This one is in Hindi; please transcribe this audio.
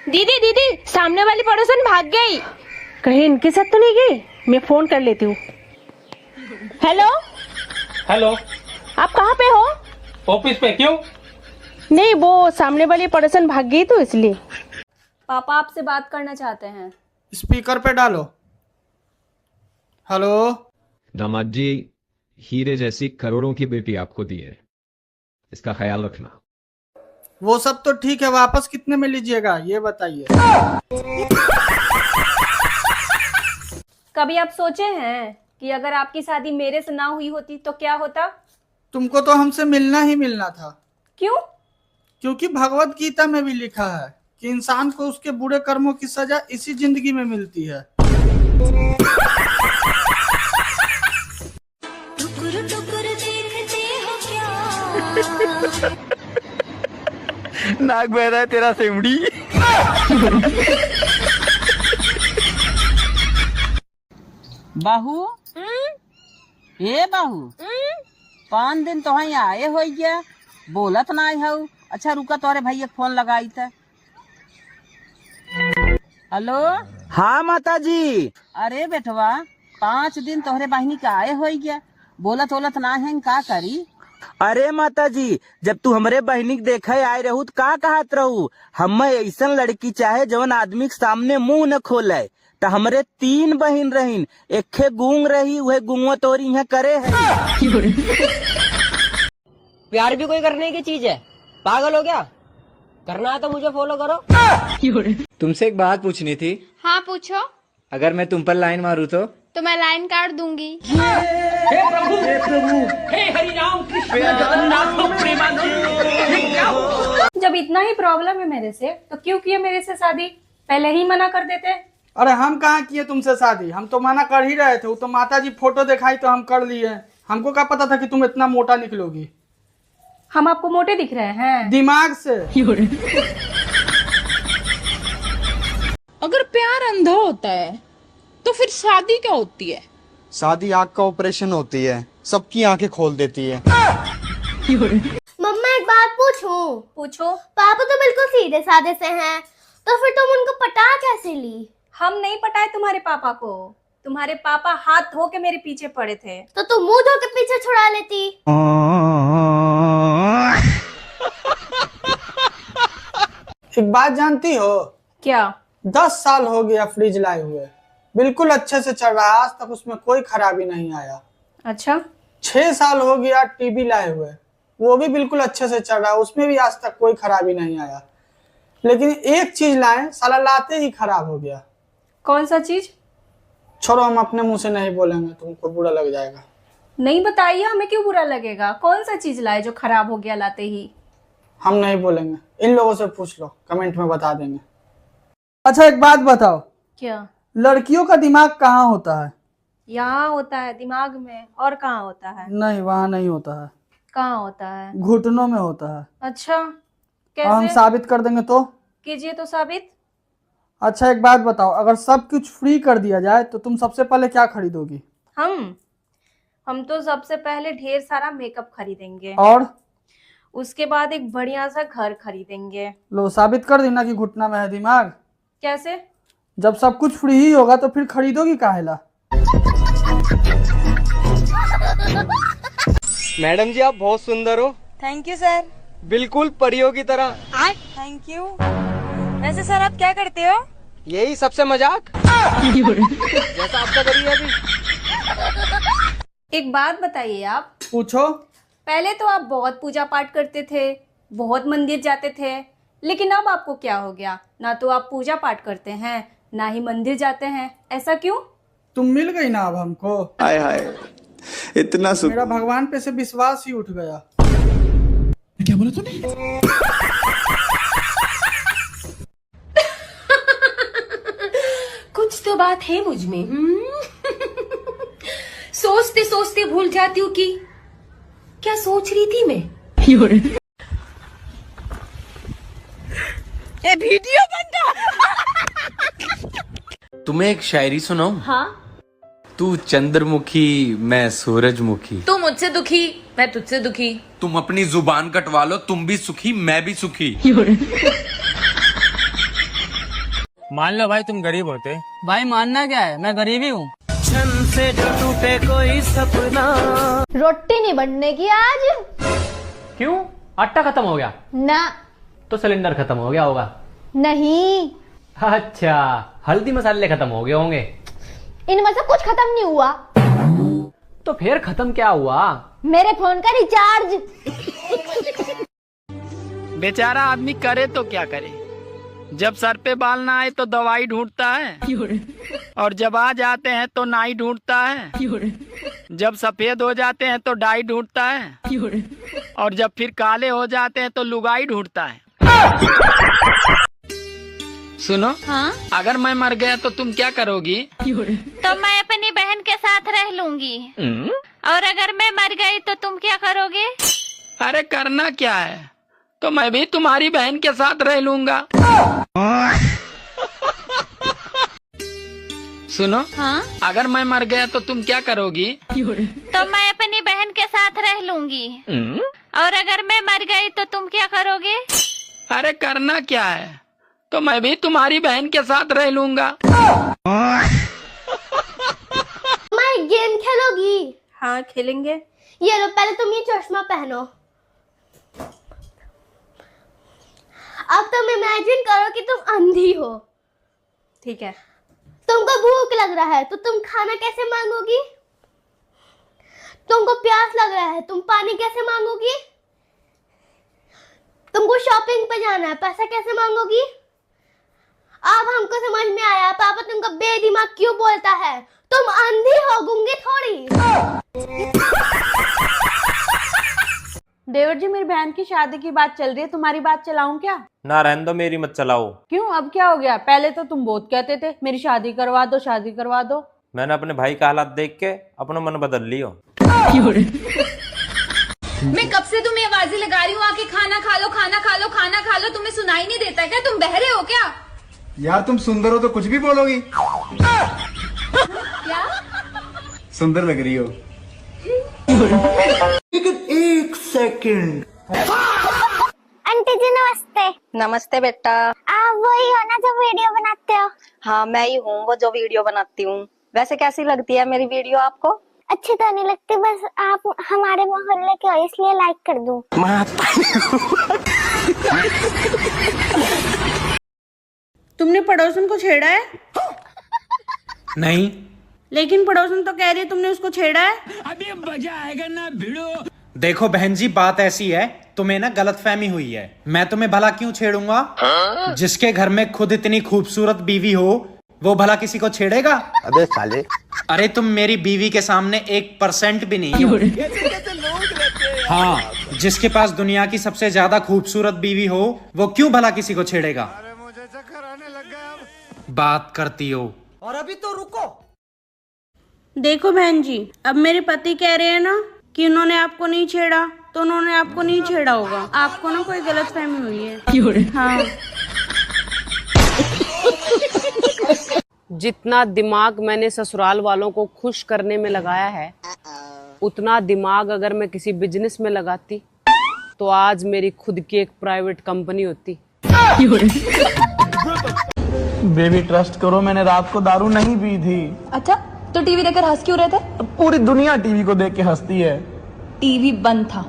दीदी दीदी, सामने वाली पड़ोसन भाग गई। कहीं इनके साथ तो नहीं गई? मैं फोन कर लेती हूँ। हेलो हेलो, आप कहाँ पे हो? ऑफिस पे। क्यों? नहीं, वो सामने वाली पड़ोसन भाग गई तो इसलिए। पापा आपसे बात करना चाहते हैं। स्पीकर पे डालो। हेलो। दामाद जी, हीरे जैसी करोड़ों की बेटी आपको दी है, इसका ख्याल रखना। वो सब तो ठीक है, वापस कितने में लीजिएगा ये बताइए। कभी आप सोचे हैं कि अगर आपकी शादी मेरे से ना हुई होती तो क्या होता? तुमको तो हमसे मिलना ही मिलना था। क्यों? क्योंकि भगवत गीता में भी लिखा है कि इंसान को उसके बुरे कर्मों की सजा इसी जिंदगी में मिलती है। टुकुर टुकुर देखते हो क्या? नाक बह रहा है तेरा सेमड़ी। बाहू, ए बाहू, 5 दिन तो यहाँ आए हो गया, बोलत ना आई हूँ। अच्छा रुका, तोरे भैया फोन लगाई था। हेलो। हाँ माता जी। अरे बेटवा, 5 दिन तोहरे बहनी का आए हो गया, बोलत ओलत ना है, का करी? अरे माता जी, जब तू हमरे बहनी के देखे आए रहू तो का कहत रहू? हमें ऐसा लड़की चाहे जवन आदमी के सामने मुंह न खोले। तो हमरे 3 बहन रहीन, एक गूंग रही, वह गूंगो तोरी यहाँ करे है। प्यार भी कोई करने की चीज है, पागल हो क्या? करना है तो मुझे फॉलो करो। तुमसे एक बात पूछनी थी। हाँ पूछो। अगर मैं तुम पर लाइन मारूं तो मैं लाइन काट दूंगी। हे प्रभु, हे प्रभु, हे हरि राम कृष्ण जगन्नाथ प्रेमानंद। जब इतना ही प्रॉब्लम है मेरे से तो क्यों किए मेरे से शादी? पहले ही मना कर देते। अरे हम कहाँ किए तुमसे शादी? हम तो मना कर ही रहे थे। वो तो माता जी फोटो दिखाई तो हम कर लिए। हमको क्या पता था कि तुम इतना मोटा निकलोगी। हम आपको मोटे दिख रहे हैं? दिमाग से। अगर प्यार अंधा होता है तो फिर शादी क्या होती है? शादी आँख का ऑपरेशन होती है, सबकी आंखें खोल देती है। मम्मा एक बात पूछूं? पूछो। पापा तो बिल्कुल सीधे साधे से हैं, तो फिर तुम उनको पटा कैसे ली? हम नहीं पटाए तुम्हारे पापा को, तुम्हारे पापा हाथ धो के मेरे पीछे पड़े थे। तो तुम मुंह धो के पीछे छुड़ा लेती। एक बात जानती हो? क्या? 10 साल हो गया फ्रिज लाए हुए, बिल्कुल अच्छे से चल रहा है, आज तक उसमें कोई खराबी नहीं आया। अच्छा। 6 साल हो गया टीवी लाए हुए, वो भी बिल्कुल अच्छे से चल रहा है, उसमें भी आज तक कोई खराबी नहीं आया। लेकिन एक चीज लाए, साला लाते ही खराब हो गया। कौन सा चीज? छोड़ो, हम अपने मुंह से नहीं बोलेंगे, तुमको बुरा लग जाएगा। नहीं बताइए, हमें क्यों बुरा लगेगा? कौन सा चीज लाए जो खराब हो गया लाते ही? हम नहीं बोलेंगे, इन लोगों से पूछ लो, कमेंट में बता देंगे। अच्छा एक बात बताओ। क्या? लड़कियों का दिमाग कहाँ होता है? यहाँ होता है, दिमाग में। और कहाँ होता है? नहीं, वहाँ नहीं होता है। कहाँ होता है? घुटनों में होता है। अच्छा, और हम कैसे? साबित कर देंगे तो? कीजिए तो साबित। अच्छा एक बात बताओ, अगर सब कुछ फ्री कर दिया जाए तो तुम सबसे पहले क्या खरीदोगी? हम तो सबसे पहले ढेर सारा मेकअप खरीदेंगे, और उसके बाद एक बढ़िया सा घर खरीदेंगे। लो, साबित कर देना कि घुटना में है दिमाग। कैसे? जब सब कुछ फ्री ही होगा तो फिर खरीदोगी काहेला? मैडम जी, आप बहुत सुंदर हो। Thank you sir. बिल्कुल परियों की तरह। Thank you. वैसे सर आप क्या करते हो? यही सबसे मजाक जैसा आपका करिए अभी। एक बात बताइए आप। पूछो। पहले तो आप बहुत पूजा पाठ करते थे, बहुत मंदिर जाते थे, लेकिन अब आपको क्या हो गया? ना तो आप पूजा पाठ करते हैं, ना ही मंदिर जाते हैं। ऐसा क्यों? तुम मिल गई ना अब हमको। हाय हाय, इतना मेरा भगवान पे से विश्वास ही उठ गया। क्या बोला तूने? कुछ तो बात है मुझ में। सोचते सोचते भूल जाती हूँ कि क्या सोच रही थी मैं। ये वीडियो बंदा। तुम्हें एक शायरी सुनाऊं? हाँ। तू चंद्रमुखी, मैं सूरजमुखी। तू मुझसे दुखी, मैं तुझसे दुखी। तुम अपनी जुबान कटवा लो, तुम भी सुखी मैं भी सुखी। मान लो भाई तुम गरीब होते। भाई मानना क्या है, मैं गरीब ही हूँ। से जो टूटे कोई सपना। रोटी नहीं बनने की आज। क्यों? आटा खत्म हो गया? ना। तो सिलेंडर खत्म हो गया होगा? नहीं। अच्छा, हल्दी मसाले खत्म हो गए होंगे? इनमें से कुछ खत्म नहीं हुआ। तो फिर खत्म क्या हुआ? मेरे फोन का रिचार्ज। बेचारा आदमी करे तो क्या करे, जब सर पे बाल ना आए तो दवाई ढूंढता है, और जब आ जाते हैं तो नाई ढूंढता है, जब सफेद हो जाते हैं तो डाई ढूंढता है, और जब फिर काले हो जाते हैं तो लुगाई ढूंढता है। सुनो, हाँ? अगर मैं मर गया तो तुम क्या करोगी? तो मैं अपनी बहन के साथ रह लूंगी। और अगर मैं मर गई तो तुम क्या करोगे? अरे करना क्या है, तो मैं भी तुम्हारी बहन के साथ रह लूंगा। सुनो, हाँ? अगर मैं मर गया तो तुम क्या करोगी? तो मैं अपनी बहन के साथ रह लूंगी। और अगर मैं मर गई तो तुम क्या करोगे? अरे करना क्या है, तो मैं भी तुम्हारी बहन के साथ रह लूंगा। मैं गेम खेलोगी? हाँ खेलेंगे। ये लो, पहले तुम ये चश्मा पहनो। अब तुम इमेजिन करो कि तुम अंधी हो। ठीक है। तुमको भूख लग रहा है तो तुम खाना कैसे मांगोगी? तुमको प्यास लग रहा है, तुम पानी कैसे मांगोगी? तुमको शॉपिंग पे जाना है, पैसा कैसे मांगोगी? अब हमको समझ में आया पापा तुमको बेदिमाग क्यों बोलता है। तुम अंधी हो, गूंगी थोड़ी। देवर जी, मेरी बहन की शादी की बात चल रही है, तुम्हारी बात चलाऊं क्या? ना रहने दो, मेरी मत चलाओ। क्यों, अब क्या हो गया? पहले तो तुम बहुत कहते थे मेरी शादी करवा दो, शादी करवा दो। मैंने अपने भाई का हालात देख के अपना मन बदल लियो। मैं कब से तुम्हें आवाजें लगा रही हूँ आके खाना खा लो, खाना खा लो, खाना खा लो। तुम्हें सुनाई नहीं देता क्या? तुम बहरे हो क्या? यार तुम सुंदर हो तो कुछ भी बोलोगी। क्या? सुंदर लग रही हो। एक सेकंड। आंटी जी नमस्ते। नमस्ते बेटा। आप वही हो ना जो वीडियो बनाते हो? हाँ मैं ही हूँ वो जो वीडियो बनाती हूँ। वैसे कैसी लगती है मेरी वीडियो आपको? अच्छी तो नहीं लगती, बस आप हमारे मोहल्ले के हो इसलिए लाइक कर दूं। तुमने पड़ोसन को छेड़ा है? नहीं। लेकिन पड़ोसन तो कह रही है तुमने उसको छेड़ा है। अभी मजा आएगा ना भिड़ो। देखो बहन जी, बात ऐसी है, तुम्हें ना गलतफहमी हुई है। मैं तुम्हें भला क्यों छेड़ूंगा? जिसके घर में खुद इतनी खूबसूरत बीवी हो वो भला किसी को छेड़ेगा? अबे साले। अरे तुम मेरी बीवी के सामने 1% भी नहीं हो। हाँ, जिसके पास दुनिया की सबसे ज्यादा खूबसूरत बीवी हो वो क्यों भला किसी को छेड़ेगा? अरे मुझे चक्कर आने लग गया। बात करती हो। और अभी तो रुको। देखो बहन जी, अब मेरे पति कह रहे हैं ना कि उन्होंने आपको नहीं छेड़ा, तो उन्होंने आपको नहीं छेड़ा होगा। आपको ना कोई गलतफहमी हुई है। हाँ। जितना दिमाग मैंने ससुराल वालों को खुश करने में लगाया है, उतना दिमाग अगर मैं किसी बिजनेस में लगाती तो आज मेरी खुद की एक प्राइवेट कंपनी होती। बेबी ट्रस्ट करो, मैंने रात को दारू नहीं पी थी। अच्छा, तो टीवी देखकर हंस क्यों रहे थे? पूरी दुनिया टीवी को देख के हंसती है। टीवी बंद था।